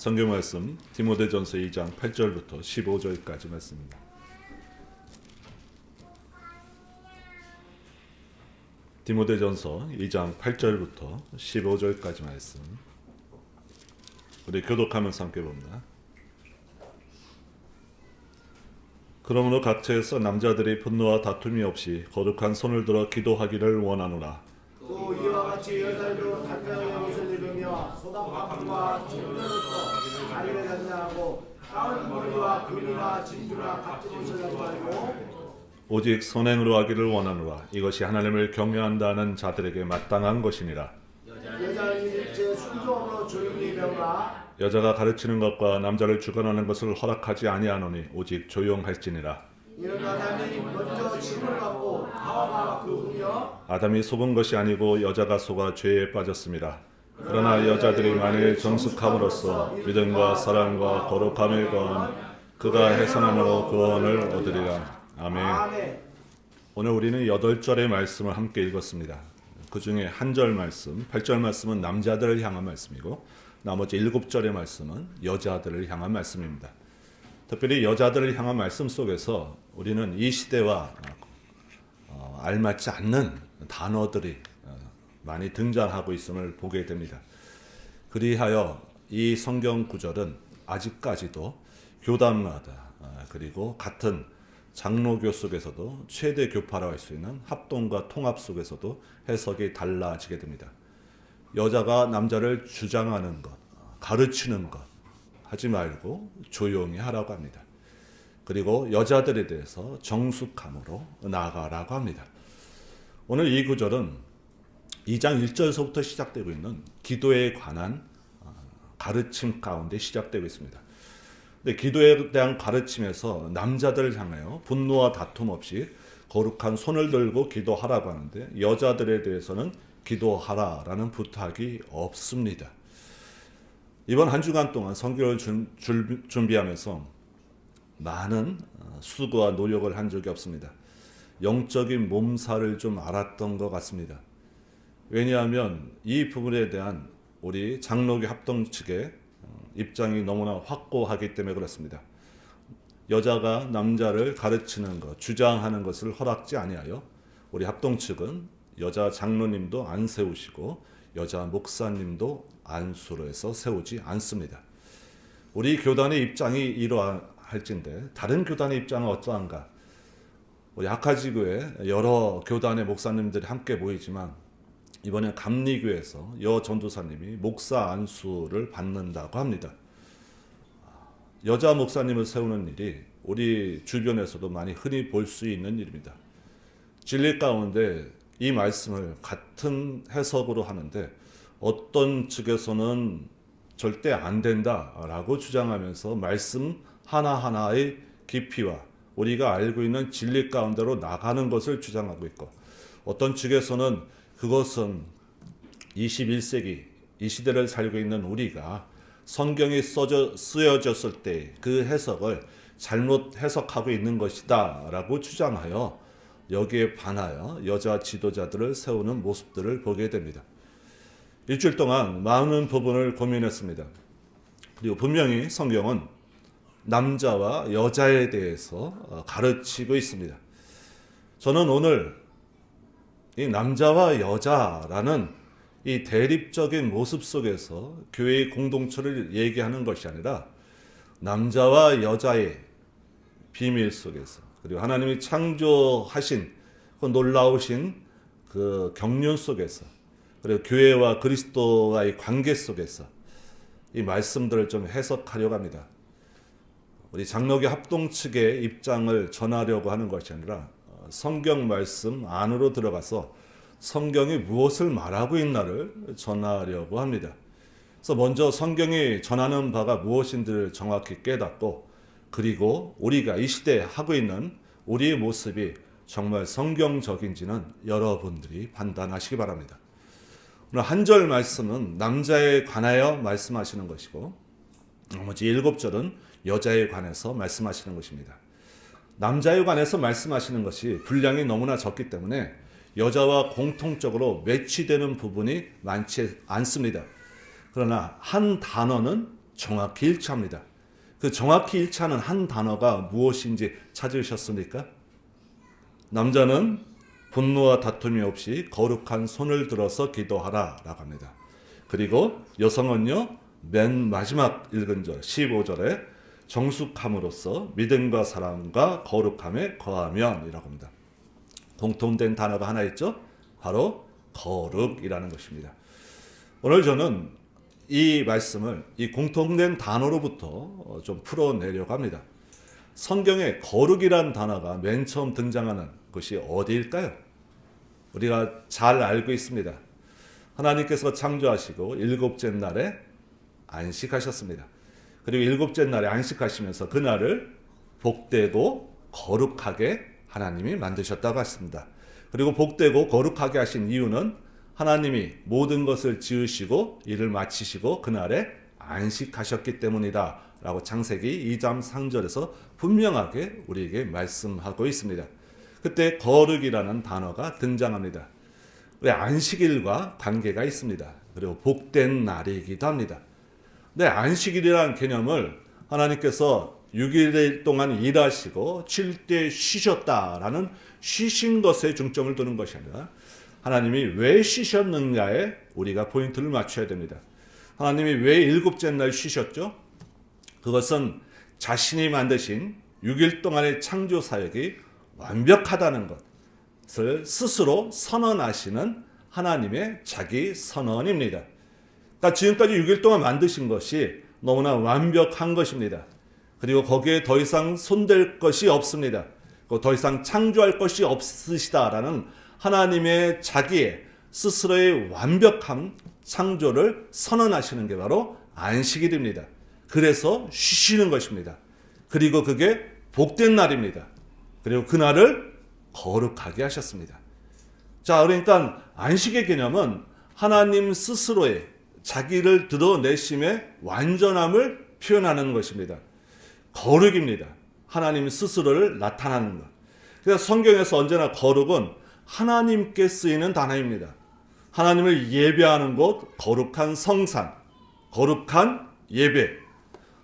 성경 말씀 디모데전서 2장 8절부터 15절까지 말씀입니다. 디모데전서 2장 8절부터 15절까지 말씀. 우리 교독하면서 함께 봅니다. 그러므로 각처에서 남자들이 분노와 다툼이 없이 거룩한 손을 들어 기도하기를 원하노라. 또 이와 같이 여자들도 단장의 옷을 입으며 소방관과 청년으로서 자리를 장려하고 까만 머리와 금이나 진주나 같은 옷을 하지 말고 오직 선행으로 하기를 원하노라. 이것이 하나님을 경외한다는 자들에게 마땅한 것이니라. 여자는 일제 순종으로 조용히 배우라. 여자가 가르치는 것과 남자를 주관하는 것을 허락하지 아니하노니 오직 조용할지니라. 이는 아담이 먼저 짐을 받고 하와가 그 후며 아담이 속은 것이 아니고 여자가 속아 죄에 빠졌습니다. 그러나 여자들이 만일 정숙함으로써 믿음과 사랑과 거룩함을 거한 그가 해산함으로 구원을 얻으리라. 아멘. 아멘. 오늘 우리는 8절의 말씀을 함께 읽었습니다. 그 중에 한 절 말씀, 8절 말씀은 남자들을 향한 말씀이고 나머지 7절의 말씀은 여자들을 향한 말씀입니다. 특별히 여자들을 향한 말씀 속에서 우리는 이 시대와 알맞지 않는 단어들이 많이 등장하고 있음을 보게 됩니다. 그리하여 이 성경 구절은 아직까지도 교단마다 그리고 같은 장로교 속에서도 최대 교파라고 할 수 있는 합동과 통합 속에서도 해석이 달라지게 됩니다. 여자가 남자를 주장하는 것, 가르치는 것 하지 말고 조용히 하라고 합니다. 그리고 여자들에 대해서 정숙함으로 나아가라고 합니다. 오늘 이 구절은 2장 1절서부터 시작되고 있는 기도에 관한 가르침 가운데 시작되고 있습니다. 근데 기도에 대한 가르침에서 남자들을 향하여 분노와 다툼 없이 거룩한 손을 들고 기도하라고 하는데 여자들에 대해서는 기도하라라는 부탁이 없습니다. 이번 한 주간 동안 성경을 준비하면서 많은 수고와 노력을 한 적이 없습니다. 영적인 몸살을 좀 알았던 것 같습니다. 왜냐하면 이 부분에 대한 우리 장로교 합동 측의 입장이 너무나 확고하기 때문에 그렇습니다. 여자가 남자를 가르치는 것, 주장하는 것을 허락지 아니하여 우리 합동 측은 여자 장로님도 안 세우시고 여자 목사님도 안수로해서 세우지 않습니다. 우리 교단의 입장이 이러할진데 다른 교단의 입장은 어떠한가? 우리 아카지교회 여러 교단의 목사님들이 함께 모이지만 이번에 감리교에서 여 전도사님이 목사 안수를 받는다고 합니다. 여자 목사님을 세우는 일이 우리 주변에서도 많이 흔히 볼 수 있는 일입니다. 진리 가운데 이 말씀을 같은 해석으로 하는데 어떤 측에서는 절대 안 된다라고 주장하면서 말씀 하나하나의 깊이와 우리가 알고 있는 진리 가운데로 나가는 것을 주장하고 있고 어떤 측에서는 그것은 21세기 이 시대를 살고 있는 우리가 성경이 쓰여졌을 때 그 해석을 잘못 해석하고 있는 것이다 라고 주장하여 여기에 반하여 여자 지도자들을 세우는 모습들을 보게 됩니다. 일주일 동안 많은 부분을 고민했습니다. 그리고 분명히 성경은 남자와 여자에 대해서 가르치고 있습니다. 저는 오늘 이 남자와 여자라는 이 대립적인 모습 속에서 교회의 공동체를 얘기하는 것이 아니라 남자와 여자의 비밀 속에서 그리고 하나님이 창조하신 그 놀라우신 그 경륜 속에서 그리고 교회와 그리스도와의 관계 속에서 이 말씀들을 좀 해석하려고 합니다. 우리 장로교 합동 측의 입장을 전하려고 하는 것이 아니라 성경 말씀 안으로 들어가서 성경이 무엇을 말하고 있나를 전하려고 합니다. 그래서 먼저 성경이 전하는 바가 무엇인지를 정확히 깨닫고 그리고 우리가 이 시대에 하고 있는 우리의 모습이 정말 성경적인지는 여러분들이 판단하시기 바랍니다. 오늘 한 절 말씀은 남자에 관하여 말씀하시는 것이고 나머지 7절은 여자에 관해서 말씀하시는 것입니다. 남자에 관해서 말씀하시는 것이 분량이 너무나 적기 때문에 여자와 공통적으로 매치되는 부분이 많지 않습니다. 그러나 한 단어는 정확히 일치합니다. 그 정확히 일치하는 한 단어가 무엇인지 찾으셨습니까? 남자는 분노와 다툼이 없이 거룩한 손을 들어서 기도하라 라고 합니다. 그리고 여성은요, 맨 마지막 읽은 절 15절에 정숙함으로써 믿음과 사랑과 거룩함에 거하면 이라고 합니다. 공통된 단어가 하나 있죠? 바로 거룩이라는 것입니다. 오늘 저는 이 말씀을 이 공통된 단어로부터 좀 풀어내려고 합니다. 성경에 거룩이란 단어가 맨 처음 등장하는 것이 어디일까요? 우리가 잘 알고 있습니다. 하나님께서 창조하시고 일곱째 날에 안식하셨습니다. 그리고 일곱째 날에 안식하시면서 그날을 복되고 거룩하게 하나님이 만드셨다고 했습니다. 그리고 복되고 거룩하게 하신 이유는 하나님이 모든 것을 지으시고 일을 마치시고 그날에 안식하셨기 때문이다 라고 창세기 2장 3절에서 분명하게 우리에게 말씀하고 있습니다. 그때 거룩이라는 단어가 등장합니다. 왜 안식일과 관계가 있습니다. 그리고 복된 날이기도 합니다. 근데 안식일이라는 개념을 하나님께서 6일 동안 일하시고 7대 쉬셨다라는 쉬신 것에 중점을 두는 것이 아니라 하나님이 왜 쉬셨느냐에 우리가 포인트를 맞춰야 됩니다. 하나님이 왜 일곱째 날 쉬셨죠? 그것은 자신이 만드신 6일 동안의 창조 사역이 완벽하다는 것을 스스로 선언하시는 하나님의 자기 선언입니다. 그러니까 지금까지 6일 동안 만드신 것이 너무나 완벽한 것입니다. 그리고 거기에 더 이상 손댈 것이 없습니다. 더 이상 창조할 것이 없으시다라는 하나님의 자기의 스스로의 완벽한 창조를 선언하시는 게 바로 안식일입니다. 그래서 쉬시는 것입니다. 그리고 그게 복된 날입니다. 그리고 그날을 거룩하게 하셨습니다. 자, 그러니까 안식의 개념은 하나님 스스로의 자기를 드러내심의 완전함을 표현하는 것입니다. 거룩입니다. 하나님 스스로를 나타나는 것. 그래서 성경에서 언제나 거룩은 하나님께 쓰이는 단어입니다. 하나님을 예배하는 곳, 거룩한 성산, 거룩한 예배,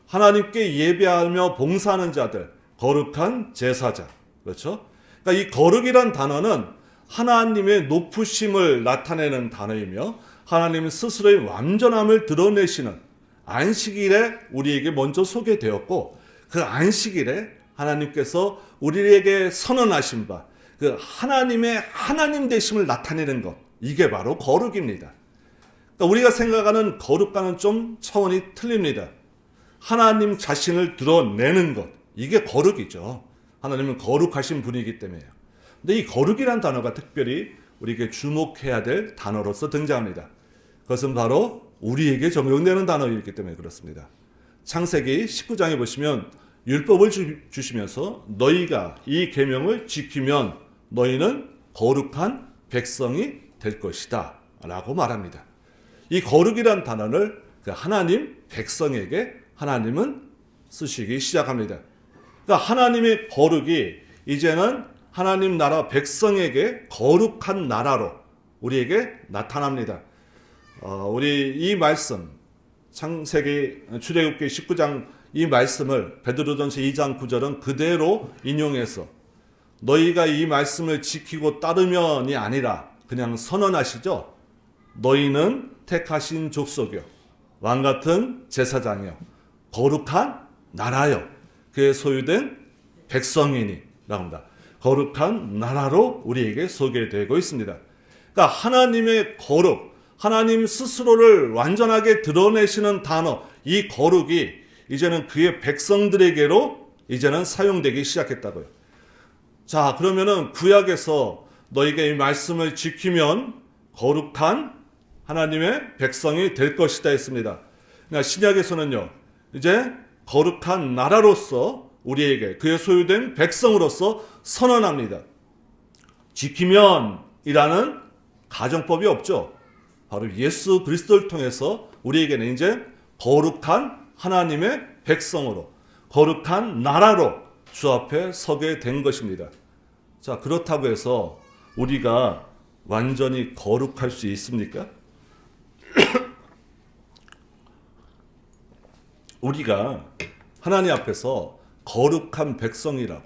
하나님께 예배하며 봉사하는 자들, 거룩한 제사장. 그렇죠? 그러니까 이 거룩이란 단어는 하나님의 높으심을 나타내는 단어이며 하나님 스스로의 완전함을 드러내시는 안식일에 우리에게 먼저 소개되었고 그 안식일에 하나님께서 우리에게 선언하신 바 그 하나님의 하나님 되심을 나타내는 것, 이게 바로 거룩입니다. 그러니까 우리가 생각하는 거룩과는 좀 차원이 틀립니다. 하나님 자신을 드러내는 것, 이게 거룩이죠. 하나님은 거룩하신 분이기 때문에요. 근데 이 거룩이란 단어가 특별히 우리에게 주목해야 될 단어로서 등장합니다. 그것은 바로 우리에게 적용되는 단어이기 때문에 그렇습니다. 창세기 19장에 보시면 율법을 주시면서 너희가 이 계명을 지키면 너희는 거룩한 백성이 될 것이다 라고 말합니다. 이 거룩이란 단어를 하나님 백성에게 하나님은 쓰시기 시작합니다. 그러니까 하나님의 거룩이 이제는 하나님 나라 백성에게 거룩한 나라로 우리에게 나타납니다. 우리 이 말씀 창세기 출애굽기 19장 이 말씀을 베드로전서 2장 9절은 그대로 인용해서 너희가 이 말씀을 지키고 따르면이 아니라 그냥 선언하시죠. 너희는 택하신 족속이요 왕같은 제사장이요 거룩한 나라요 그의 소유된 백성이니 라고 합니다. 거룩한 나라로 우리에게 소개되고 있습니다. 그러니까 하나님의 거룩, 하나님 스스로를 완전하게 드러내시는 단어, 이 거룩이 이제는 그의 백성들에게로 이제는 사용되기 시작했다고요. 자, 그러면은 구약에서 너희가 이 말씀을 지키면 거룩한 하나님의 백성이 될 것이다 했습니다. 그러니까 신약에서는요, 이제 거룩한 나라로서 우리에게 그의 소유된 백성으로서 선언합니다. 지키면이라는 가정법이 없죠. 바로 예수 그리스도를 통해서 우리에게는 이제 거룩한 하나님의 백성으로 거룩한 나라로 주 앞에 서게 된 것입니다. 자, 그렇다고 해서 우리가 완전히 거룩할 수 있습니까? 우리가 하나님 앞에서 거룩한 백성이라고,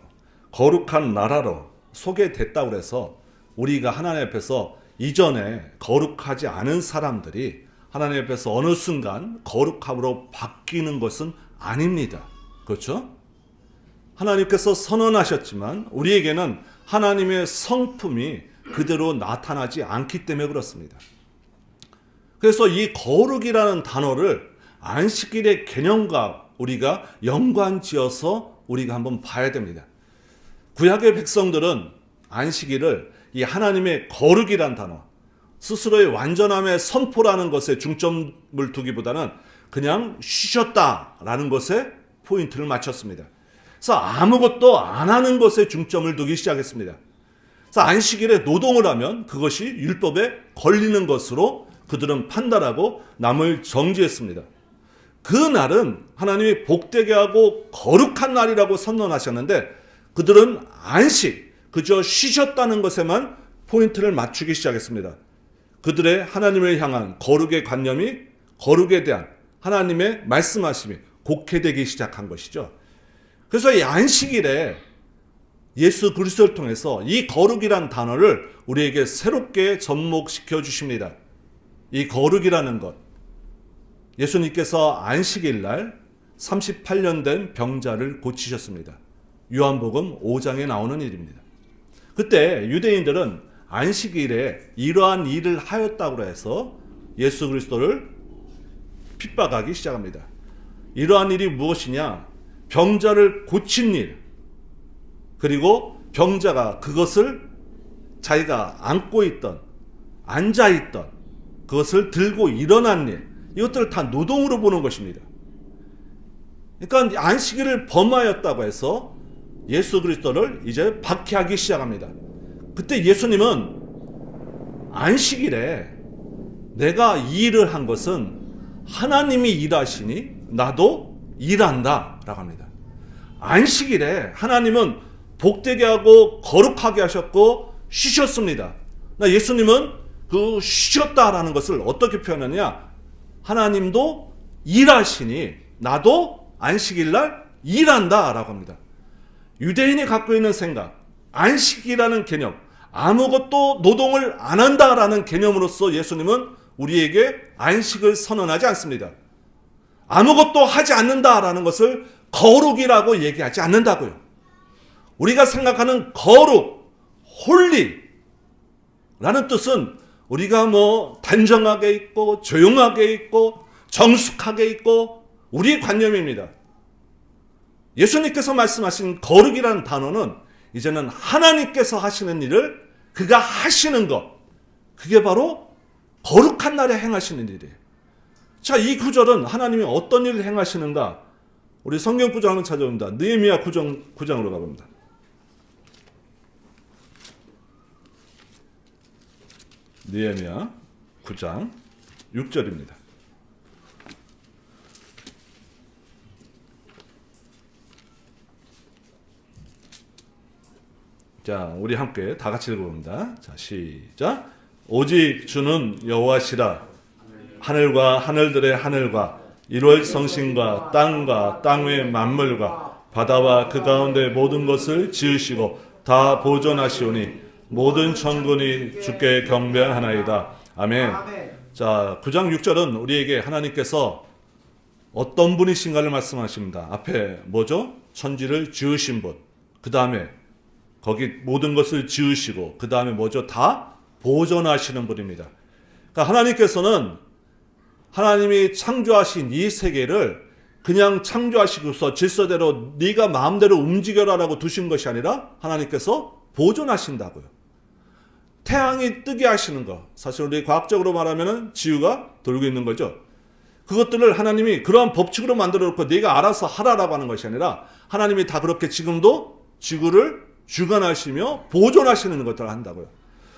거룩한 나라로 소개됐다고 해서 우리가 하나님 앞에서 이전에 거룩하지 않은 사람들이 하나님 앞에서 어느 순간 거룩함으로 바뀌는 것은 아닙니다. 그렇죠? 하나님께서 선언하셨지만 우리에게는 하나님의 성품이 그대로 나타나지 않기 때문에 그렇습니다. 그래서 이 거룩이라는 단어를 안식일의 개념과 우리가 연관지어서 우리가 한번 봐야 됩니다. 구약의 백성들은 안식일을 이 하나님의 거룩이란 단어, 스스로의 완전함의 선포라는 것에 중점을 두기보다는 그냥 쉬셨다라는 것에 포인트를 맞췄습니다. 그래서 아무것도 안 하는 것에 중점을 두기 시작했습니다. 그래서 안식일에 노동을 하면 그것이 율법에 걸리는 것으로 그들은 판단하고 남을 정죄했습니다. 그 날은 하나님이 복되게 하고 거룩한 날이라고 선언하셨는데 그들은 안식, 그저 쉬셨다는 것에만 포인트를 맞추기 시작했습니다. 그들의 하나님을 향한 거룩의 관념이, 거룩에 대한 하나님의 말씀하심이 곡해되기 시작한 것이죠. 그래서 이 안식일에 예수 그리스도를 통해서 이 거룩이란 단어를 우리에게 새롭게 접목시켜 주십니다. 이 거룩이라는 것, 예수님께서 안식일 날 38년 된 병자를 고치셨습니다. 요한복음 5장에 나오는 일입니다. 그때 유대인들은 안식일에 이러한 일을 하였다고 해서 예수 그리스도를 핍박하기 시작합니다. 이러한 일이 무엇이냐? 병자를 고친 일, 그리고 병자가 그것을 자기가 안고 있던, 앉아 있던 그것을 들고 일어난 일, 이것들을 다 노동으로 보는 것입니다. 그러니까 안식일을 범하였다고 해서 예수 그리스도를 이제 박해하기 시작합니다. 그때 예수님은 안식일에 내가 이 일을 한 것은 하나님이 일하시니 나도 일한다 라고 합니다. 안식일에 하나님은 복되게 하고 거룩하게 하셨고 쉬셨습니다. 예수님은 그 쉬셨다라는 것을 어떻게 표현하느냐? 하나님도 일하시니 나도 안식일날 일한다 라고 합니다. 유대인이 갖고 있는 생각, 안식이라는 개념, 아무것도 노동을 안 한다라는 개념으로서 예수님은 우리에게 안식을 선언하지 않습니다. 아무것도 하지 않는다라는 것을 거룩이라고 얘기하지 않는다고요. 우리가 생각하는 거룩, 홀리라는 뜻은 우리가 단정하게 있고 조용하게 있고 정숙하게 있고 우리의 관념입니다. 예수님께서 말씀하신 거룩이라는 단어는 이제는 하나님께서 하시는 일을 그가 하시는 것, 그게 바로 거룩한 날에 행하시는 일이에요. 자, 이 구절은 하나님이 어떤 일을 행하시는가? 우리 성경 구절 한번 찾아봅니다. 느헤미야 9장으로 가봅니다. 느헤미야 9장 6절입니다. 자, 우리 함께 다 같이 읽어봅니다. 자, 시작. 오직 주는 여호와시라. 하늘과 하늘들의 하늘과 일월 성신과 땅과 땅 위의 만물과 바다와 그 가운데 모든 것을 지으시고 다 보존하시오니 모든 천군이 주께 경배하나이다. 아멘. 자, 9장 6절은 우리에게 하나님께서 어떤 분이신가를 말씀하십니다. 앞에 뭐죠? 천지를 지으신 분. 그 다음에 거기 모든 것을 지으시고 그 다음에 뭐죠? 다 보존하시는 분입니다. 그러니까 하나님께서는 하나님이 창조하신 이 세계를 그냥 창조하시고서 질서대로 네가 마음대로 움직여라라고 두신 것이 아니라 하나님께서 보존하신다고요. 태양이 뜨게 하시는 것, 사실 우리 과학적으로 말하면 지구가 돌고 있는 거죠. 그것들을 하나님이 그러한 법칙으로 만들어 놓고 네가 알아서 하라라고 하는 것이 아니라 하나님이 다 그렇게 지금도 지구를 주관하시며 보존하시는 것들을 한다고요.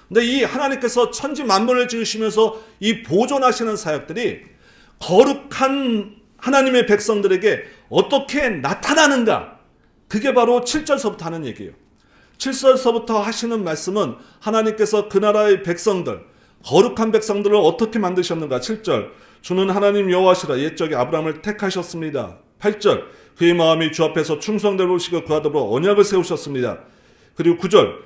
근데 이 하나님께서 천지 만물을 지으시면서 이 보존하시는 사역들이 거룩한 하나님의 백성들에게 어떻게 나타나는가? 그게 바로 7절서부터 하는 얘기예요. 7절서부터 하시는 말씀은 하나님께서 그 나라의 백성들, 거룩한 백성들을 어떻게 만드셨는가? 7절, 주는 하나님 여호와시라. 옛적에 아브라함을 택하셨습니다. 8절 그의 마음이 주 앞에서 충성되게 보시고 그와 더불어 언약을 세우셨습니다. 그리고 9절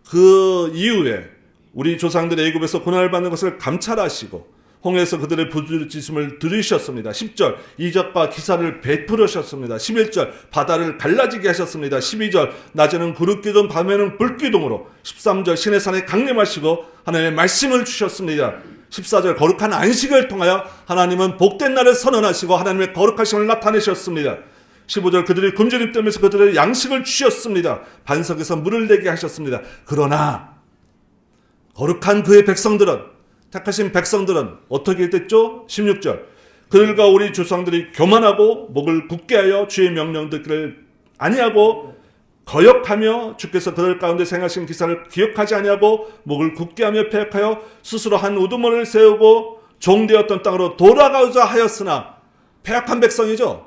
그 이후에 우리 조상들의 애굽에서 고난을 받는 것을 감찰하시고 홍해에서 그들의 부르짖음을 들으셨습니다. 10절 이적과 기사를 베풀으셨습니다. 11절 바다를 갈라지게 하셨습니다. 12절 낮에는 구름기둥 밤에는 불기둥으로 13절 시내산에 강림하시고 하나님의 말씀을 주셨습니다. 14절 거룩한 안식을 통하여 하나님은 복된 날을 선언하시고 하나님의 거룩하심을 나타내셨습니다. 15절 그들이 굶주림 때면서 그들의 양식을 주셨습니다. 반석에서 물을 내게 하셨습니다. 그러나 거룩한 그의 백성들은 택하신 백성들은 어떻게 됐죠? 16절 그들과 우리 조상들이 교만하고 목을 굳게 하여 주의 명령 듣기를 아니하고 거역하며 주께서 그들 가운데 행하신 기사를 기억하지 아니하고 목을 굳게 하며 패역하여 스스로 한 우두머리를 세우고 종되었던 땅으로 돌아가고자 하였으나 패역한 백성이죠.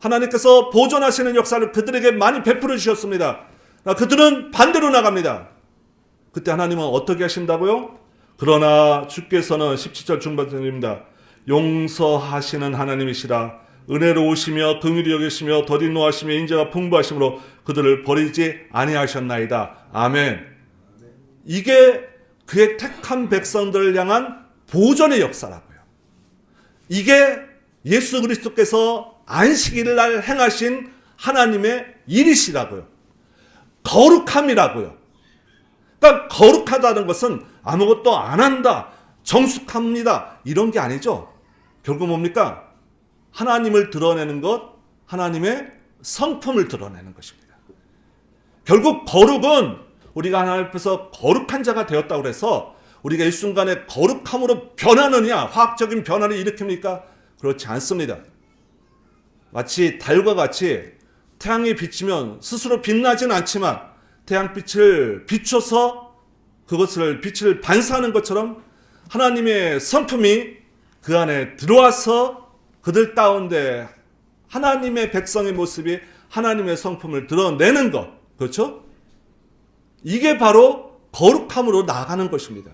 하나님께서 보존하시는 역사를 그들에게 많이 베풀어 주셨습니다. 그들은 반대로 나갑니다. 그때 하나님은 어떻게 하신다고요? 그러나 주께서는 17절 중반절입니다. 용서하시는 하나님이시라 은혜로우시며 긍휼히 여기시며 더디 노하시며 인자가 풍부하심으로 그들을 버리지 아니하셨나이다. 아멘. 이게 그의 택한 백성들을 향한 보존의 역사라고요. 이게 예수 그리스도께서 안식일날 행하신 하나님의 일이시라고요. 거룩함이라고요. 그러니까 거룩하다는 것은 아무것도 안 한다, 정숙합니다 이런 게 아니죠. 결국 뭡니까? 하나님을 드러내는 것, 하나님의 성품을 드러내는 것입니다. 결국 거룩은 우리가 하나님 앞에서 거룩한 자가 되었다고 해서 우리가 일순간에 거룩함으로 변하느냐, 화학적인 변화를 일으킵니까? 그렇지 않습니다. 마치 달과 같이 태양이 비치면 스스로 빛나진 않지만 태양빛을 비춰서 그것을 빛을 반사하는 것처럼 하나님의 성품이 그 안에 들어와서 그들 가운데 하나님의 백성의 모습이 하나님의 성품을 드러내는 것. 그렇죠? 이게 바로 거룩함으로 나아가는 것입니다.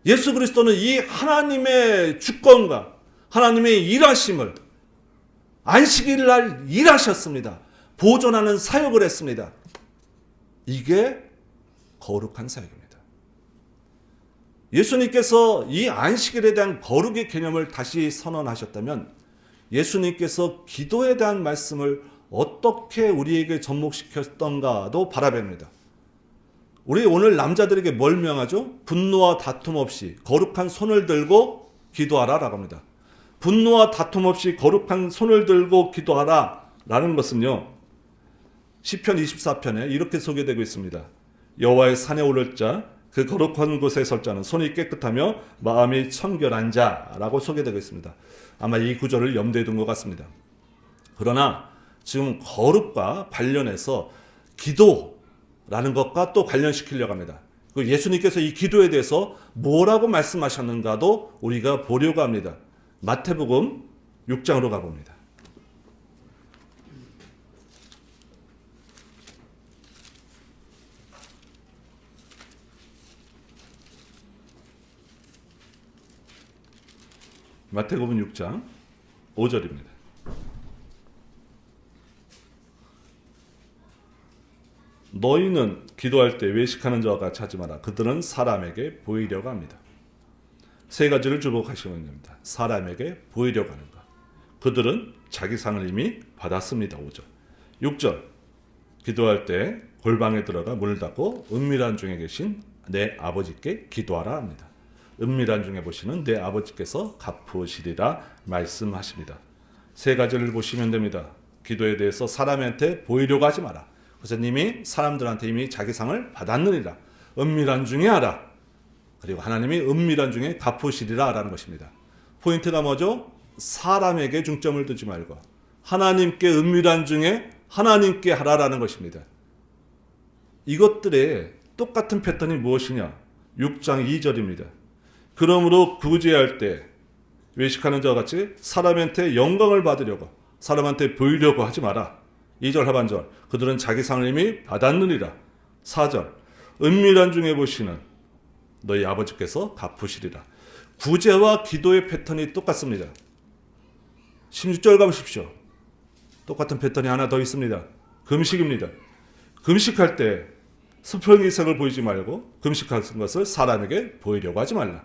예수 그리스도는 이 하나님의 주권과 하나님의 일하심을 안식일 날 일하셨습니다. 보존하는 사역을 했습니다. 이게 거룩한 사역입니다. 예수님께서 이 안식일에 대한 거룩의 개념을 다시 선언하셨다면 예수님께서 기도에 대한 말씀을 어떻게 우리에게 접목시켰던가도 바라봅니다. 우리 오늘 남자들에게 뭘 명하죠? 분노와 다툼 없이 거룩한 손을 들고 기도하라 라고 합니다. 분노와 다툼 없이 거룩한 손을 들고 기도하라 라는 것은요, 시편 24편에 이렇게 소개되고 있습니다. 여호와의 산에 오를 자, 그 거룩한 곳에 설 자는 손이 깨끗하며 마음이 청결한 자라고 소개되고 있습니다. 아마 이 구절을 염두에 둔 것 같습니다. 그러나 지금 거룩과 관련해서 기도라는 것과 또 관련시키려고 합니다. 예수님께서 이 기도에 대해서 뭐라고 말씀하셨는가도 우리가 보려고 합니다. 마태복음 6장으로 가봅니다. 마태복음 6장 5절입니다. 너희는 기도할 때 외식하는 자와 같이 하지 마라. 그들은 사람에게 보이려고 합니다. 세 가지를 주목하시면 됩니다. 사람에게 보이려고 하는 것. 그들은 자기 상을 이미 받았습니다. 5절. 6절. 기도할 때 골방에 들어가 문을 닫고 은밀한 중에 계신 내 아버지께 기도하라 합니다. 은밀한 중에 보시는 내 아버지께서 갚으시리라 말씀하십니다. 세 가지를 보시면 됩니다. 기도에 대해서 사람한테 보이려고 하지 마라. 그래서 님이 사람들한테 이미 자기 상을 받았느니라. 은밀한 중에 하라. 그리고 하나님이 은밀한 중에 갚으시리라 라는 것입니다. 포인트가 뭐죠? 사람에게 중점을 두지 말고 하나님께 은밀한 중에 하나님께 하라라는 것입니다. 이것들의 똑같은 패턴이 무엇이냐? 6장 2절입니다. 그러므로 구제할 때 외식하는 자와 같이 사람한테 영광을 받으려고 사람한테 보이려고 하지 마라. 2절 하반절. 그들은 자기 상을 이미 받았느니라. 4절. 은밀한 중에 보시는 너희 아버지께서 갚으시리라. 구제와 기도의 패턴이 똑같습니다. 16절 가보십시오. 똑같은 패턴이 하나 더 있습니다. 금식입니다. 금식할 때 수평이색을 보이지 말고 금식하는 것을 사람에게 보이려고 하지 말라.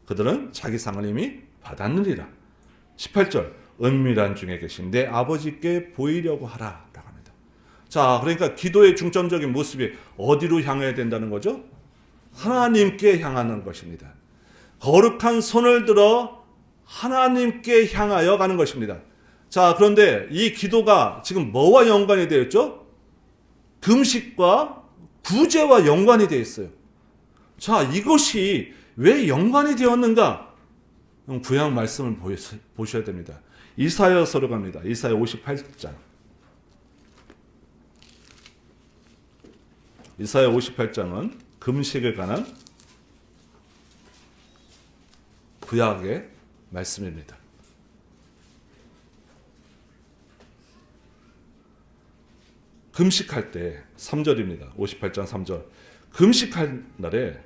그들은 자기 상을 이미 받았느니라. 18절 은밀한 중에 계신 내 아버지께 보이려고 하라 라고 합니다. 자, 그러니까 기도의 중점적인 모습이 어디로 향해야 된다는 거죠? 하나님께 향하는 것입니다. 거룩한 손을 들어 하나님께 향하여 가는 것입니다. 자, 그런데 이 기도가 지금 뭐와 연관이 되어 있죠? 금식과 구제와 연관이 되어 있어요. 자, 이것이 왜 연관이 되었는가? 구약 말씀을 보셔야 됩니다. 이사야서로 갑니다. 이사야 58장. 이사야 58장은 금식에 관한 구약의 말씀입니다. 금식할 때 3절입니다. 58장 3절. 금식할 날에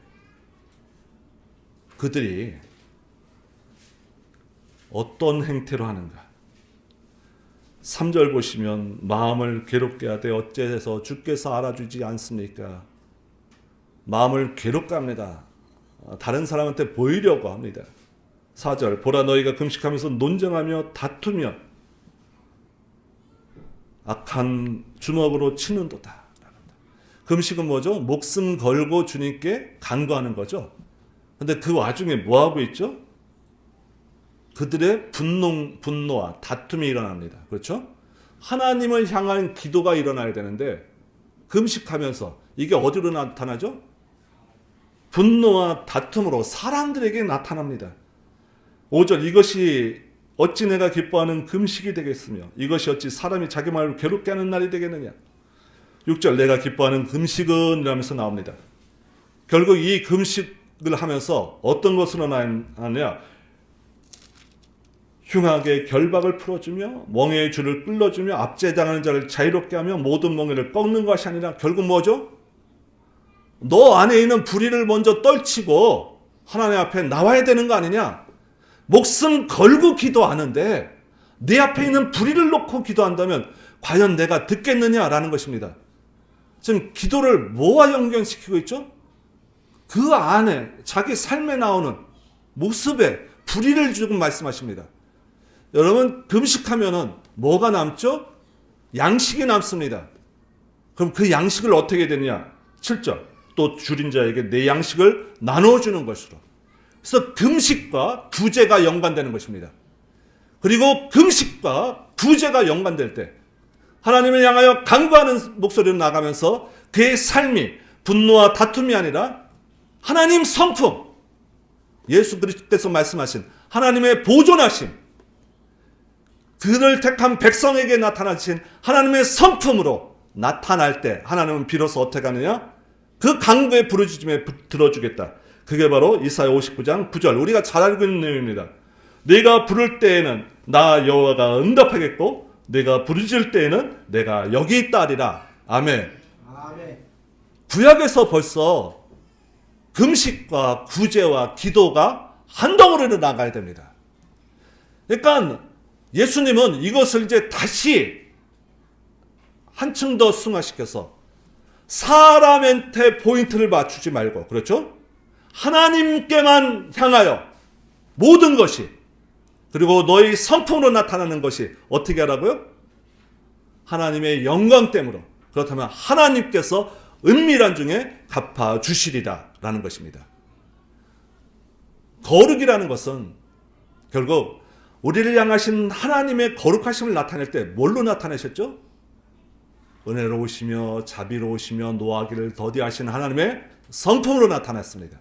그들이 어떤 행태로 하는가? 3절 보시면 마음을 괴롭게 하되 어째서 주께서 알아주지 않습니까? 마음을 괴롭게 합니다. 다른 사람한테 보이려고 합니다. 4절 보라 너희가 금식하면서 논쟁하며 다투며 악한 주먹으로 치는도다. 금식은 뭐죠? 목숨 걸고 주님께 간구하는 거죠. 근데 그 와중에 뭐하고 있죠? 그들의 분노와 다툼이 일어납니다. 그렇죠? 하나님을 향한 기도가 일어나야 되는데 금식하면서 이게 어디로 나타나죠? 분노와 다툼으로 사람들에게 나타납니다. 5절 이것이 어찌 내가 기뻐하는 금식이 되겠으며 이것이 어찌 사람이 자기 마음을 괴롭게 하는 날이 되겠느냐. 6절 내가 기뻐하는 금식은 이라면서 나옵니다. 결국 이 금식을 하면서 어떤 것으로 나타나냐. 흉하게 결박을 풀어주며 멍에의 줄을 끌어주며 압제당하는 자를 자유롭게 하며 모든 멍에를 꺾는 것이 아니라 결국 뭐죠? 너 안에 있는 불의를 먼저 떨치고 하나님 앞에 나와야 되는 거 아니냐? 목숨 걸고 기도하는데 내 앞에 있는 불의를 놓고 기도한다면 과연 내가 듣겠느냐라는 것입니다. 지금 기도를 뭐와 연결시키고 있죠? 그 안에 자기 삶에 나오는 모습에 불의를 지금 말씀하십니다. 여러분 금식하면은 뭐가 남죠? 양식이 남습니다. 그럼 그 양식을 어떻게 되느냐? 7절 또 줄인 자에게 내 양식을 나눠주는 것으로. 그래서 금식과 구제가 연관되는 것입니다. 그리고 금식과 구제가 연관될 때 하나님을 향하여 간구하는 목소리로 나가면서 그의 삶이 분노와 다툼이 아니라 하나님 성품, 예수 그리스도께서 말씀하신 하나님의 보존하심, 그를 택한 백성에게 나타나신 하나님의 성품으로 나타날 때 하나님은 비로소 어떻게 하느냐? 그 간구의 부르짖음에 들어주겠다. 그게 바로 이사야 59장 9절 우리가 잘 알고 있는 내용입니다. 내가 부를 때에는 나 여호와가 응답하겠고 내가 부르짖을 때에는 내가 여기 있다 하리라. 아멘. 아멘. 구약에서 벌써 금식과 구제와 기도가 한 덩어리로 나가야 됩니다. 그러니까 예수님은 이것을 이제 다시 한층 더 승화시켜서 사람한테 포인트를 맞추지 말고, 그렇죠? 하나님께만 향하여 모든 것이, 그리고 너희 성품으로 나타나는 것이 어떻게 하라고요? 하나님의 영광 때문에. 그렇다면 하나님께서 은밀한 중에 갚아주시리라 라는 것입니다. 거룩이라는 것은 결국 우리를 향하신 하나님의 거룩하심을 나타낼 때 뭘로 나타내셨죠? 은혜로우시며 자비로우시며 노하기를 더디하신 하나님의 성품으로 나타났습니다.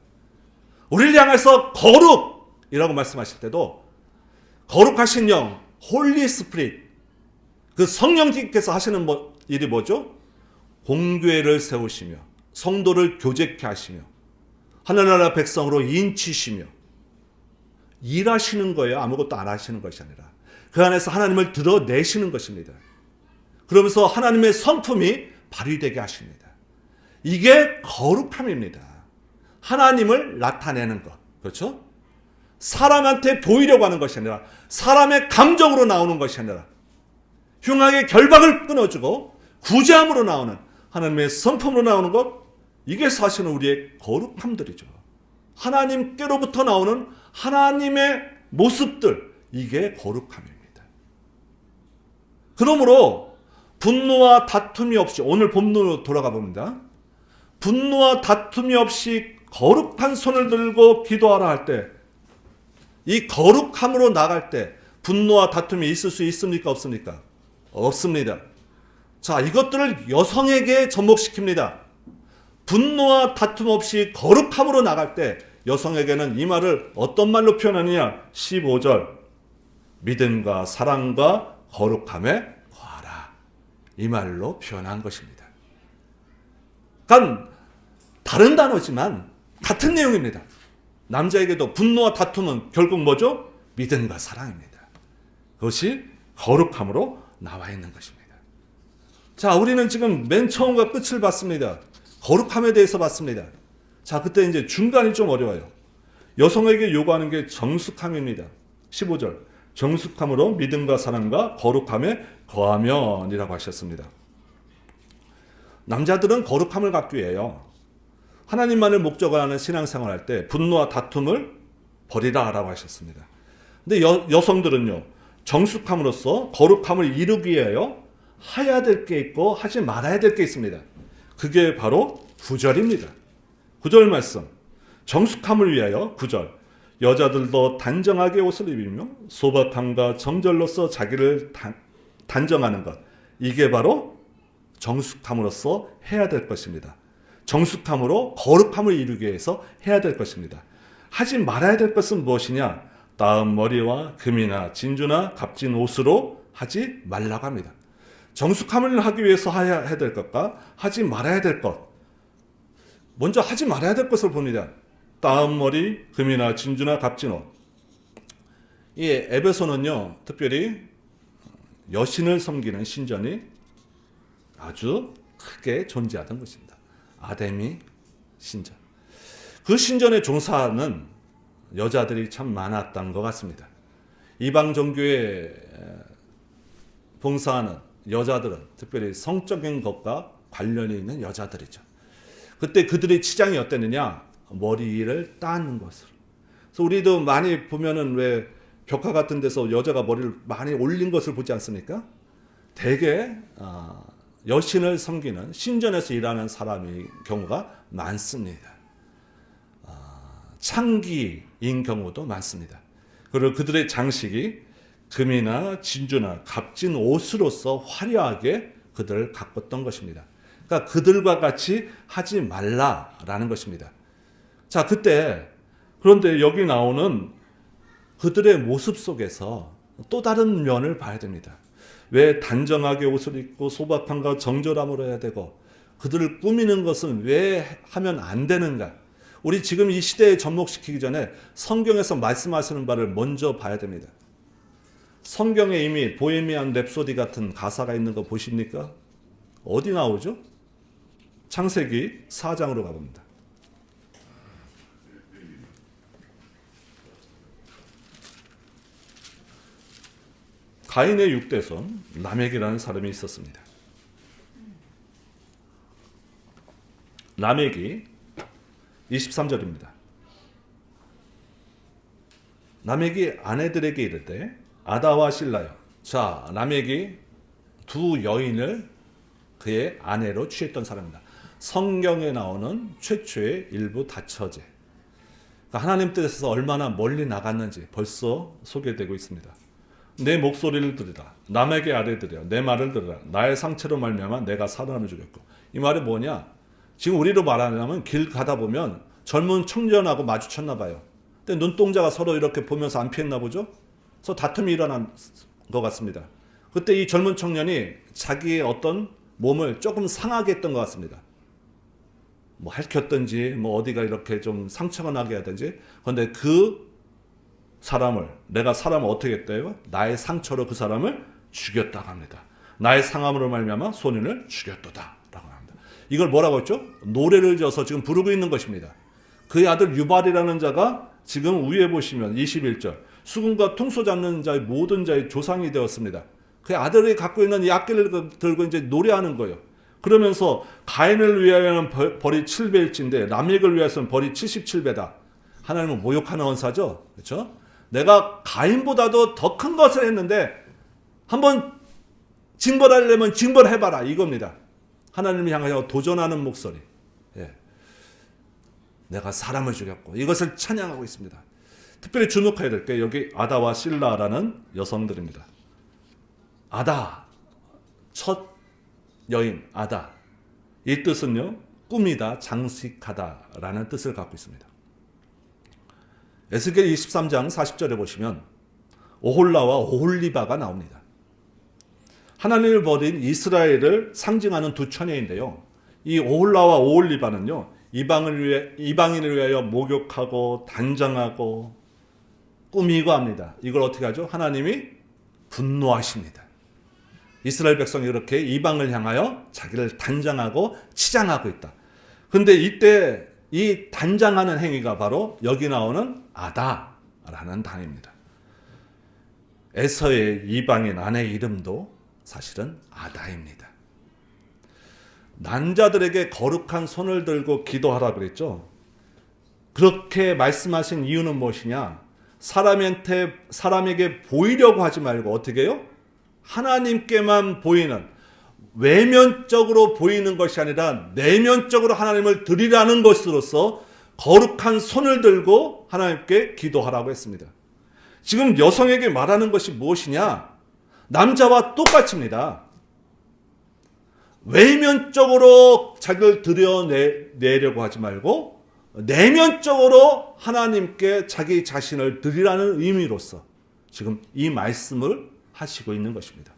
우리를 향해서 거룩이라고 말씀하실 때도 거룩하신 영, 홀리 스피릿, 그 성령님께서 하시는 일이 뭐죠? 공교회를 세우시며 성도를 교제케 하시며 하나나라 백성으로 인치시며 일하시는 거예요. 아무것도 안 하시는 것이 아니라 그 안에서 하나님을 드러내시는 것입니다. 그러면서 하나님의 성품이 발휘되게 하십니다. 이게 거룩함입니다. 하나님을 나타내는 것. 그렇죠? 사람한테 보이려고 하는 것이 아니라 사람의 감정으로 나오는 것이 아니라 흉악의 결박을 끊어주고 구제함으로 나오는 하나님의 성품으로 나오는 것, 이게 사실은 우리의 거룩함들이죠. 하나님께로부터 나오는 하나님의 모습들, 이게 거룩함입니다. 그러므로 분노와 다툼이 없이, 오늘 본문으로 돌아가 봅니다. 분노와 다툼이 없이 거룩한 손을 들고 기도하라 할 때, 이 거룩함으로 나갈 때 분노와 다툼이 있을 수 있습니까? 없습니까? 없습니다. 자, 이것들을 여성에게 접목시킵니다. 분노와 다툼 없이 거룩함으로 나갈 때 여성에게는 이 말을 어떤 말로 표현하느냐? 15절, 믿음과 사랑과 거룩함에 거하라, 이 말로 표현한 것입니다. 그러니까 다른 단어지만 같은 내용입니다. 남자에게도 분노와 다툼은 결국 뭐죠? 믿음과 사랑입니다. 그것이 거룩함으로 나와 있는 것입니다. 자, 우리는 지금 맨 처음과 끝을 봤습니다. 거룩함에 대해서 봤습니다. 자, 그때 이제 중간이 좀 어려워요. 여성에게 요구하는 게 정숙함입니다. 15절, 정숙함으로 믿음과 사랑과 거룩함에 거하면이라고 하셨습니다. 남자들은 거룩함을 갖기 위해요, 하나님만을 목적으로 하는 신앙생활 할 때 분노와 다툼을 버리라 라고 하셨습니다. 근데 여성들은요, 정숙함으로써 거룩함을 이루기 위하여 해야 될 게 있고 하지 말아야 될 게 있습니다. 그게 바로 9절입니다. 9절 말씀, 정숙함을 위하여 9절, 여자들도 단정하게 옷을 입으며 소박함과 정절로서 자기를 단정하는 것, 이게 바로 정숙함으로써 해야 될 것입니다. 정숙함으로 거룩함을 이루기 위해서 해야 될 것입니다. 하지 말아야 될 것은 무엇이냐? 따은 머리와 금이나 진주나 값진 옷으로 하지 말라고 합니다. 정숙함을 하기 위해서 해야 될 것과 하지 말아야 될 것, 먼저 하지 말아야 될 것을 봅니다. 따은 머리, 금이나 진주나 값진 옷. 이 에베소는요, 특별히 여신을 섬기는 신전이 아주 크게 존재하던 것입니다. 아데미 신전. 그 신전에 종사하는 여자들이 참 많았던 것 같습니다. 이방 종교에 봉사하는 여자들은 특별히 성적인 것과 관련이 있는 여자들이죠. 그때 그들의 치장이 어땠느냐? 머리를 따는 것으로. 그래서 우리도 많이 보면은 왜 벽화 같은 데서 여자가 머리를 많이 올린 것을 보지 않습니까? 대개 여신을 섬기는 신전에서 일하는 사람의 경우가 많습니다. 창기인 경우도 많습니다. 그리고 그들의 장식이 금이나 진주나 값진 옷으로서 화려하게 그들을 가꿨던 것입니다. 그러니까 그들과 같이 하지 말라라는 것입니다. 자, 그런데 여기 나오는 그들의 모습 속에서 또 다른 면을 봐야 됩니다. 왜 단정하게 옷을 입고 소박함과 정절함으로 해야 되고 그들을 꾸미는 것은 왜 하면 안 되는가? 우리 지금 이 시대에 접목시키기 전에 성경에서 말씀하시는 바를 먼저 봐야 됩니다. 성경에 이미 보헤미안 랩소디 같은 가사가 있는 거 보십니까? 어디 나오죠? 창세기 4장으로 가봅니다. 가인의 6대손 라멕이라는 사람이 있었습니다. 라멕이 23절입니다. 라멕이 아내들에게 이르되 아다와 실라여. 자, 라멕이 두 여인을 그의 아내로 취했던 사람입니다. 성경에 나오는 최초의 일부 다처제. 그러니까 하나님 뜻에서 얼마나 멀리 나갔는지 벌써 소개되고 있습니다. 내 목소리를 들으라. 남에게 아뢰드려. 내 말을 들으라. 나의 상처로 말미암아 내가 사람을 죽였고. 이 말이 뭐냐? 지금 우리로 말하자면 길 가다 보면 젊은 청년하고 마주쳤나 봐요. 근데 눈동자가 서로 이렇게 보면서 안 피했나 보죠? 그래서 다툼이 일어난 것 같습니다. 그때 이 젊은 청년이 자기의 어떤 몸을 조금 상하게 했던 것 같습니다. 뭐 핥혔든지 뭐 어디가 이렇게 좀 상처가 나게 하든지. 그런데 그 사람을, 내가 사람을 어떻게 했대요? 나의 상처로 그 사람을 죽였다고 합니다. 나의 상함으로 말미암아 소년을 죽였도다 라고 합니다. 이걸 뭐라고 했죠? 노래를 지어서 지금 부르고 있는 것입니다. 그의 아들 유발이라는 자가 지금 위에 보시면 21절 수금과 통소 잡는 자의 모든 자의 조상이 되었습니다. 그 아들이 갖고 있는 이 악기를 들고 이제 노래하는 거예요. 그러면서 가인을 위하여는 벌이 7배일진데 라멕을 위해서는 벌이 77배다. 하나님은 모욕하는 언사죠. 그렇죠? 내가 가인보다도 더 큰 것을 했는데 한번 징벌하려면 징벌해봐라 이겁니다. 하나님을 향하여 도전하는 목소리. 예. 내가 사람을 죽였고 이것을 찬양하고 있습니다. 특별히 주목해야 될 게 여기 아다와 실라라는 여성들입니다. 아다, 첫 여인 아다. 이 뜻은요, 꾸미다, 장식하다라는 뜻을 갖고 있습니다. 에스겔 23장 40절에 보시면 오홀라와 오홀리바가 나옵니다. 하나님을 버린 이스라엘을 상징하는 두 처녀인데요. 이 오홀라와 오홀리바는요, 이방인을 위하여 목욕하고 단장하고 꾸미고 합니다. 이걸 어떻게 하죠? 하나님이 분노하십니다. 이스라엘 백성이 이렇게 이방을 향하여 자기를 단장하고 치장하고 있다. 그런데 이때 이 단장하는 행위가 바로 여기 나오는 아다라는 단어입니다. 에서의 이방인 아내 이름도 사실은 아다입니다. 난자들에게 거룩한 손을 들고 기도하라 그랬죠. 그렇게 말씀하신 이유는 무엇이냐? 사람에게 보이려고 하지 말고 어떻게 해요? 하나님께만 보이는, 외면적으로 보이는 것이 아니라 내면적으로 하나님을 드리라는 것으로서 거룩한 손을 들고 하나님께 기도하라고 했습니다. 지금 여성에게 말하는 것이 무엇이냐? 남자와 똑같습니다. 외면적으로 자기를 드러내려고 하지 말고 내면적으로 하나님께 자기 자신을 드리라는 의미로서 지금 이 말씀을 하시고 있는 것입니다.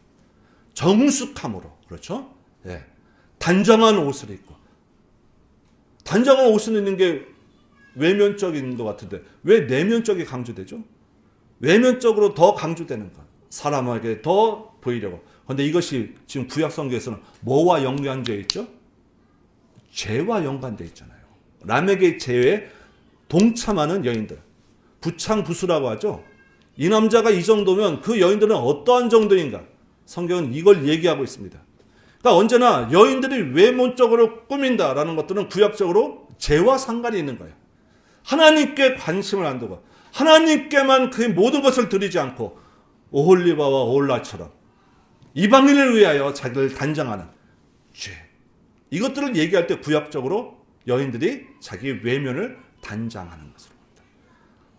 정숙함으로, 그렇죠? 예. 단정한 옷을 입고. 단정한 옷을 입는 게 외면적인 것 같은데 왜 내면적이 강조되죠? 외면적으로 더 강조되는 것. 사람에게 더 보이려고. 그런데 이것이 지금 구약 성경에서는 뭐와 연관되어 있죠? 죄와 연관되어 있잖아요. 라멕의 죄에 동참하는 여인들. 부창부수라고 하죠. 이 남자가 이 정도면 그 여인들은 어떠한 정도인가? 성경은 이걸 얘기하고 있습니다. 그러니까 언제나 여인들이 외모적으로 꾸민다라는 것들은 구약적으로 죄와 상관이 있는 거예요. 하나님께 관심을 안 두고 하나님께만 그 모든 것을 드리지 않고 오홀리바와 오홀라처럼 이방인을 위하여 자기를 단장하는 죄. 이것들을 얘기할 때 구약적으로 여인들이 자기 외면을 단장하는 것으로 합니다.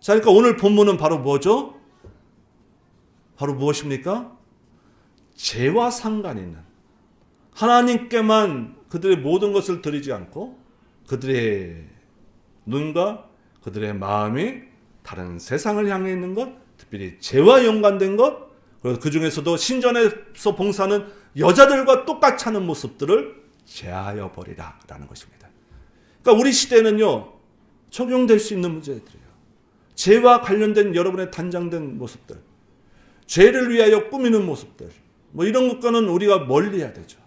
자, 그러니까 오늘 본문은 바로 뭐죠? 바로 무엇입니까? 죄와 상관이 있는, 하나님께만 그들의 모든 것을 드리지 않고 그들의 눈과 그들의 마음이 다른 세상을 향해 있는 것, 특별히 죄와 연관된 것, 그리고 그 중에서도 신전에서 봉사하는 여자들과 똑같이 하는 모습들을 제하여 버리라 라는 것입니다. 그러니까 우리 시대는요, 적용될 수 있는 문제들이에요. 죄와 관련된 여러분의 단장된 모습들, 죄를 위하여 꾸미는 모습들, 뭐 이런 것과는 우리가 멀리 해야 되죠.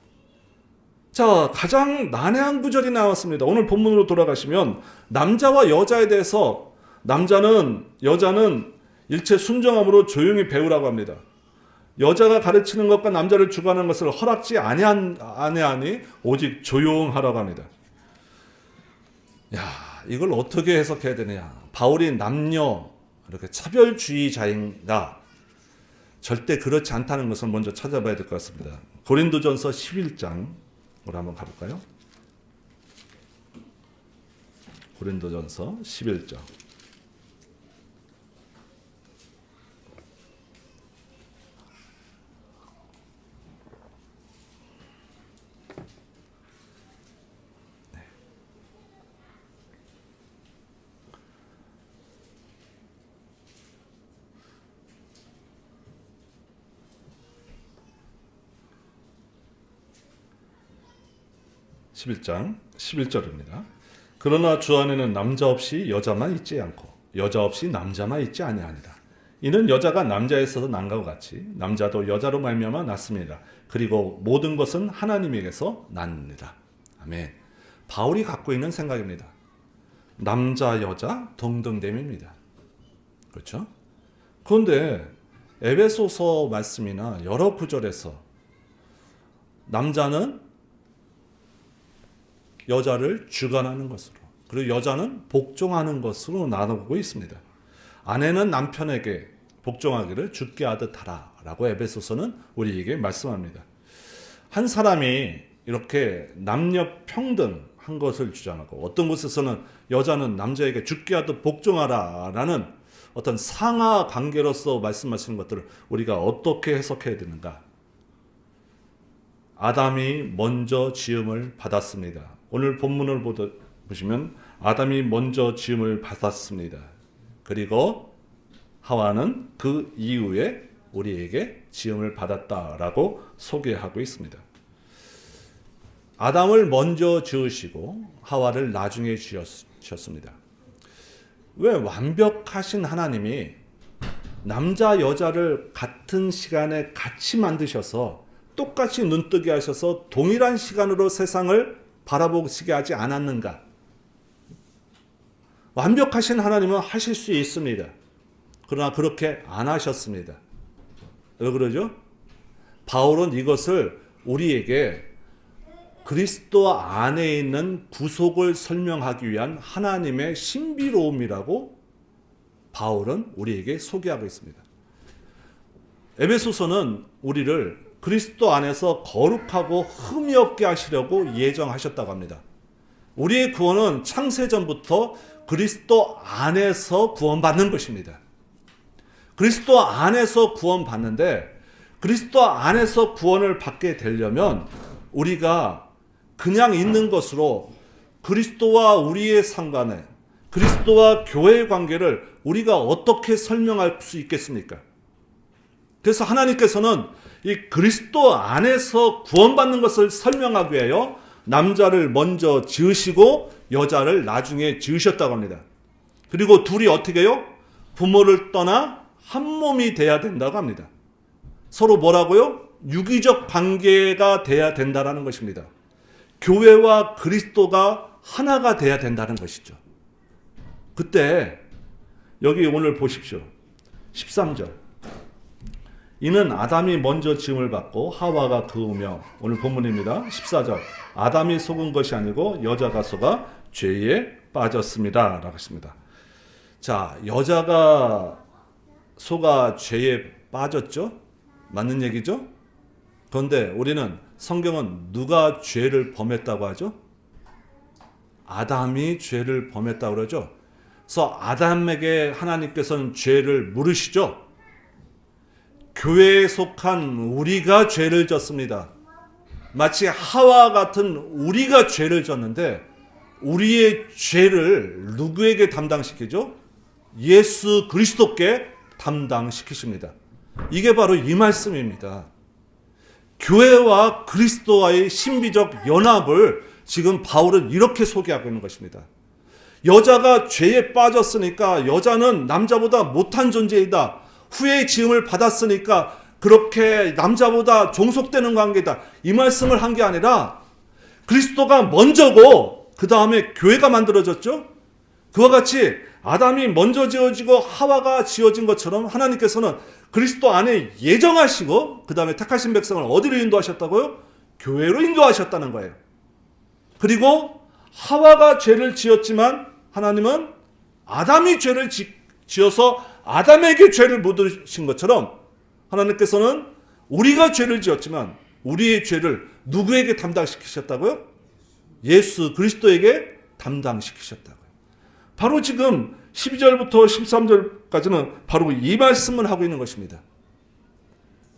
자, 가장 난해한 구절이 나왔습니다. 오늘 본문으로 돌아가시면 남자와 여자에 대해서 여자는 일체 순정함으로 조용히 배우라고 합니다. 여자가 가르치는 것과 남자를 주관하는 것을 허락지 아니하니 오직 조용하라고 합니다. 야, 이걸 어떻게 해석해야 되느냐? 바울이 남녀 이렇게 차별주의자인가? 절대 그렇지 않다는 것을 먼저 찾아봐야 될 것 같습니다. 고린도전서 11장으로 한번 가볼까요? 고린도전서 11장. 네. 11장 11절입니다. 그러나 주 안에는 남자 없이 여자만 있지 않고 여자 없이 남자만 있지 아니하니라. 이는 여자가 남자에 있어서 난 것과 같이 남자도 여자로 말미암아 났습니다. 그리고 모든 것은 하나님에게서 났느니라. 아멘. 바울이 갖고 있는 생각입니다. 남자 여자 동등됨입니다. 그렇죠? 그런데 에베소서 말씀이나 여러 구절에서 남자는 여자를 주관하는 것으로, 그리고 여자는 복종하는 것으로 나누고 있습니다. 아내는 남편에게 복종하기를 주께 하듯 하라 라고 에베소서는 우리에게 말씀합니다. 한 사람이 이렇게 남녀 평등한 것을 주장하고, 어떤 곳에서는 여자는 남자에게 주께 하듯 복종하라 라는 어떤 상하 관계로서 말씀하시는 것들을 우리가 어떻게 해석해야 되는가? 아담이 먼저 지음을 받았습니다. 오늘 본문을 보시면 아담이 먼저 지음을 받았습니다. 그리고 하와는 그 이후에 우리에게 지음을 받았다라고 소개하고 있습니다. 아담을 먼저 지으시고 하와를 나중에 지으셨습니다. 왜 완벽하신 하나님이 남자 여자를 같은 시간에 같이 만드셔서 똑같이 눈뜨게 하셔서 동일한 시간으로 세상을 바라보시게 하지 않았는가? 완벽하신 하나님은 하실 수 있습니다. 그러나 그렇게 안 하셨습니다. 왜 그러죠? 바울은 이것을 우리에게 그리스도 안에 있는 구속을 설명하기 위한 하나님의 신비로움이라고 바울은 우리에게 소개하고 있습니다. 에베소서는 우리를 그리스도 안에서 거룩하고 흠이 없게 하시려고 예정하셨다고 합니다. 우리의 구원은 창세전부터 그리스도 안에서 구원받는 것입니다. 그리스도 안에서 구원받는데, 그리스도 안에서 구원을 받게 되려면 우리가 그냥 있는 것으로 그리스도와 우리의 상관에, 그리스도와 교회의 관계를 우리가 어떻게 설명할 수 있겠습니까? 그래서 하나님께서는 이 그리스도 안에서 구원받는 것을 설명하기 위하여 남자를 먼저 지으시고 여자를 나중에 지으셨다고 합니다. 그리고 둘이 어떻게 해요? 부모를 떠나 한 몸이 돼야 된다고 합니다. 서로 뭐라고요? 유기적 관계가 돼야 된다는 것입니다. 교회와 그리스도가 하나가 돼야 된다는 것이죠. 그때 여기 오늘 보십시오. 13절. 이는 아담이 먼저 지음을 받고 하와가 그으며, 오늘 본문입니다. 14절. 아담이 속은 것이 아니고 여자가 속아 죄에 빠졌습니다 라고 했습니다. 자, 여자가 속아 죄에 빠졌죠? 맞는 얘기죠? 그런데 우리는, 성경은 누가 죄를 범했다고 하죠? 아담이 죄를 범했다고 그러죠. 그래서 아담에게 하나님께서는 죄를 물으시죠. 교회에 속한 우리가 죄를 졌습니다. 마치 하와 같은 우리가 죄를 졌는데, 우리의 죄를 누구에게 담당시키죠? 예수 그리스도께 담당시키십니다. 이게 바로 이 말씀입니다. 교회와 그리스도와의 신비적 연합을 지금 바울은 이렇게 소개하고 있는 것입니다. 여자가 죄에 빠졌으니까 여자는 남자보다 못한 존재이다. 후에 지음을 받았으니까 그렇게 남자보다 종속되는 관계다. 이 말씀을 한 게 아니라, 그리스도가 먼저고 그 다음에 교회가 만들어졌죠. 그와 같이 아담이 먼저 지어지고 하와가 지어진 것처럼 하나님께서는 그리스도 안에 예정하시고 그 다음에 택하신 백성을 어디로 인도하셨다고요? 교회로 인도하셨다는 거예요. 그리고 하와가 죄를 지었지만 하나님은 아담이 죄를 지어서 아담에게 죄를 묻으신 것처럼, 하나님께서는 우리가 죄를 지었지만 우리의 죄를 누구에게 담당시키셨다고요? 예수 그리스도에게 담당시키셨다고요. 바로 지금 12절부터 13절까지는 바로 이 말씀을 하고 있는 것입니다.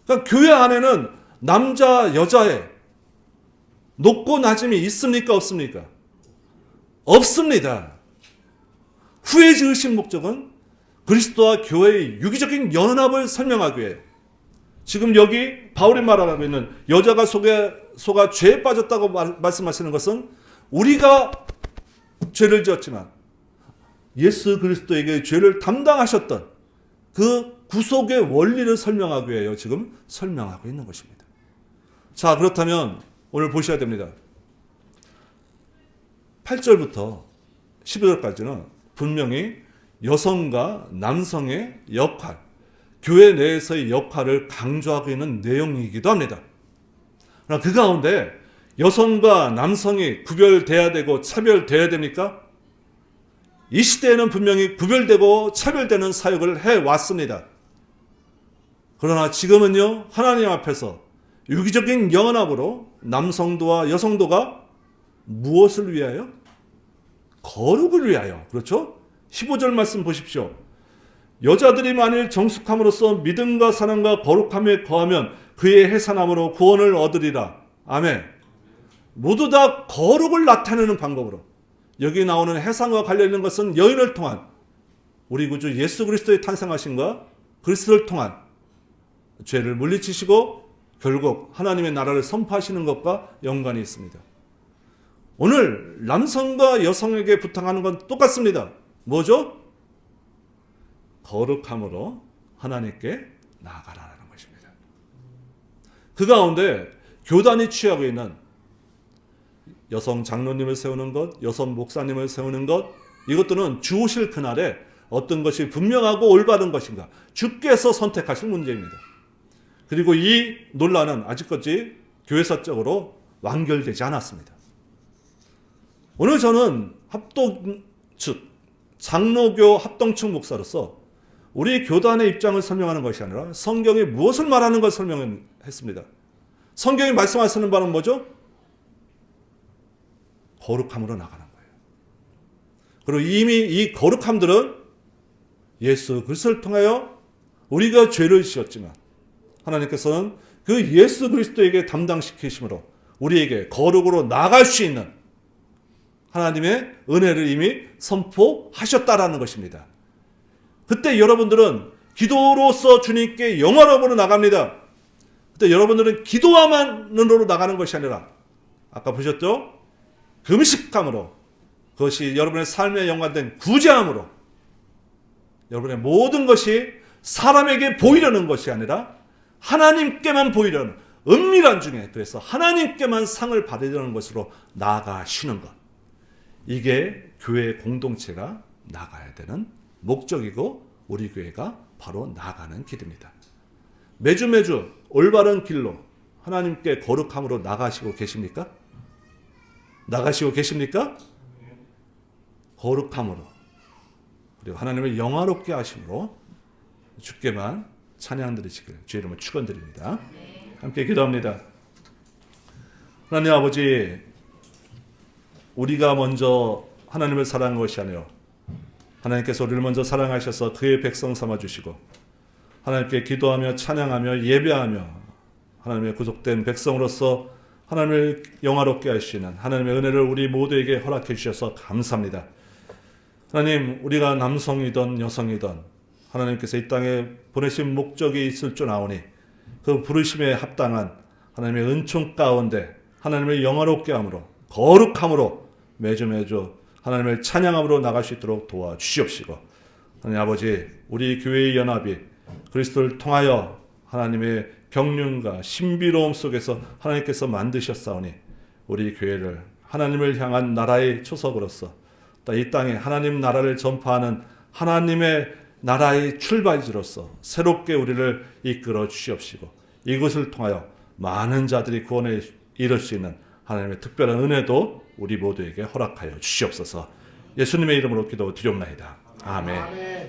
그러니까 교회 안에는 남자 여자의 높고 낮음이 있습니까? 없습니까? 없습니다. 후에 지으신 목적은 그리스도와 교회의 유기적인 연합을 설명하기 위해, 지금 여기 바울이 말하고 있는 여자가 속아 죄에 빠졌다고 말씀하시는 것은 우리가 죄를 지었지만 예수 그리스도에게 죄를 담당하셨던 그 구속의 원리를 설명하기 위해 지금 설명하고 있는 것입니다. 자, 그렇다면 오늘 보셔야 됩니다. 8절부터 12절까지는 분명히 여성과 남성의 역할, 교회 내에서의 역할을 강조하고 있는 내용이기도 합니다. 그러나 그 가운데 여성과 남성이 구별돼야 되고 차별돼야 됩니까? 이 시대에는 분명히 구별되고 차별되는 사역을 해왔습니다. 그러나 지금은요, 하나님 앞에서 유기적인 연합으로 남성도와 여성도가 무엇을 위하여? 거룩을 위하여. 그렇죠? 15절 말씀 보십시오. 여자들이 만일 정숙함으로써 믿음과 사랑과 거룩함에 거하면 그의 해산함으로 구원을 얻으리라. 아멘. 모두 다 거룩을 나타내는 방법으로, 여기 나오는 해산과 관련있는 것은 여인을 통한 우리 구주 예수 그리스도의 탄생하심과 그리스도를 통한 죄를 물리치시고 결국 하나님의 나라를 선포하시는 것과 연관이 있습니다. 오늘 남성과 여성에게 부탁하는 건 똑같습니다. 뭐죠? 거룩함으로 하나님께 나아가라는 것입니다. 그 가운데 교단이 취하고 있는 여성 장로님을 세우는 것, 여성 목사님을 세우는 것, 이것들은 주 오실 그날에 어떤 것이 분명하고 올바른 것인가, 주께서 선택하실 문제입니다. 그리고 이 논란은 아직까지 교회사적으로 완결되지 않았습니다. 오늘 저는 합동 측, 장로교 합동측 목사로서 우리 교단의 입장을 설명하는 것이 아니라 성경이 무엇을 말하는 것을 설명했습니다. 성경이 말씀하시는 바는 뭐죠? 거룩함으로 나가는 거예요. 그리고 이미 이 거룩함들은 예수 그리스도를 통하여 우리가 죄를 지었지만 하나님께서는 그 예수 그리스도에게 담당시키심으로 우리에게 거룩으로 나갈 수 있는 하나님의 은혜를 이미 선포하셨다라는 것입니다. 그때 여러분들은 기도로서 주님께 영화로움으로 나갑니다. 그때 여러분들은 기도만으로 나가는 것이 아니라 아까 보셨죠? 금식함으로, 그것이 여러분의 삶에 연관된 구제함으로, 여러분의 모든 것이 사람에게 보이려는 것이 아니라 하나님께만 보이려는 은밀한 중에, 그래서 하나님께만 상을 받으려는 것으로 나아가시는 것, 이게 교회 공동체가 나가야 되는 목적이고 우리 교회가 바로 나가는 길입니다. 매주 올바른 길로 하나님께 거룩함으로 나가시고 계십니까? 나가시고 계십니까? 거룩함으로, 그리고 하나님을 영화롭게 하심으로 주께만 찬양 드리시길 주의 이름으로 축원드립니다. 함께 기도합니다. 하나님 아버지, 우리가 먼저 하나님을 사랑한 것이 아니요 하나님께서 우리를 먼저 사랑하셔서 그의 백성 삼아주시고 하나님께 기도하며 찬양하며 예배하며 하나님의 구속된 백성으로서 하나님을 영화롭게 하시는 하나님의 은혜를 우리 모두에게 허락해 주셔서 감사합니다. 하나님, 우리가 남성이든 여성이든 하나님께서 이 땅에 보내신 목적이 있을 줄 아오니 그 부르심에 합당한 하나님의 은총 가운데 하나님을 영화롭게 함으로 거룩함으로 매주 하나님을 찬양함으로 나갈 수 있도록 도와주시옵시고, 하나님 아버지, 우리 교회의 연합이 그리스도를 통하여 하나님의 경륜과 신비로움 속에서 하나님께서 만드셨사오니 우리 교회를 하나님을 향한 나라의 초석으로서 이 땅에 하나님 나라를 전파하는 하나님의 나라의 출발지로서 새롭게 우리를 이끌어 주시옵시고, 이것을 통하여 많은 자들이 구원에 이를 수 있는 하나님의 특별한 은혜도 우리 모두에게 허락하여 주시옵소서. 예수님의 이름으로 기도 드리옵나이다. 아멘.